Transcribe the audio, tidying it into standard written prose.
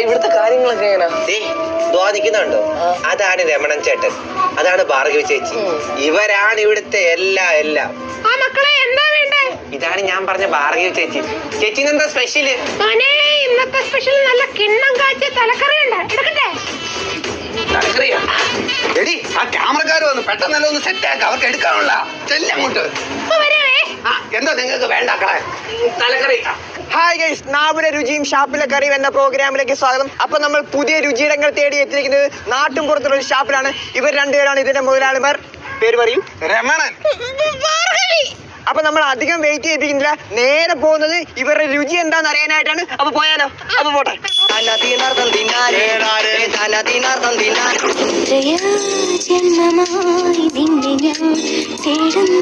ഇവിടുത്തെ കാര്യങ്ങളൊക്കെ എങ്ങനെയാ? നിൽക്കുന്നുണ്ടോ? അതാണ് രമണൻ ചേട്ടൻ, അതാണ് ഭാർഗവി ചേച്ചി. ഇവരാണ് ഇവിടുത്തെ എല്ലാം. ഇതാണ് ഞാൻ പറഞ്ഞ ഭാർഗവി ചേച്ചി. ചേച്ചിന് എന്താ സ്പെഷ്യല്? ഇന്നത്തെ സ്പെഷ്യൽ നല്ല കിണ്ണം കാച്ചിയ തലക്കറിയുണ്ട്. എടുക്കട്ടെ? തലക്കറിയാ? എടി, ആ ക്യാമറക്കാർ വന്ന് പെട്ടെന്നല്ല ഒന്ന് സെറ്റ് ആക്കാം, അവർക്ക് എടുക്കാനുള്ള. ചെല്ലങ്ങോട്ട്. എന്താ നിങ്ങൾക്ക് വേണ്ട തലക്കറി? ഹായ് ഗൈസ്, നാവിലെ രുചിയും ഷാപ്പിലെ കറിയും എന്ന പ്രോഗ്രാമിലേക്ക് സ്വാഗതം. അപ്പൊ നമ്മൾ പുതിയ രുചിയിടങ്ങൾ തേടി എത്തിയിരിക്കുന്നത് നാട്ടും പുറത്തുള്ള ഒരു ഷാപ്പിലാണ്. ഇവർ രണ്ടുപേരാണ് ഇതിന്റെ മുതലാളിമാർ. പേര് പറയും. രമണൻ. അപ്പൊ നമ്മൾ അധികം വെയിറ്റ് ചെയ്യിപ്പിക്കുന്നില്ല, നേരെ പോകുന്നത് ഇവരുടെ രുചി എന്താന്ന് അറിയാനായിട്ടാണ്. അപ്പൊ പോയാലോ? അപ്പൊ പോട്ടെ. ജന്മമായി നിന്നെ ഞാൻ തേടുന്നു.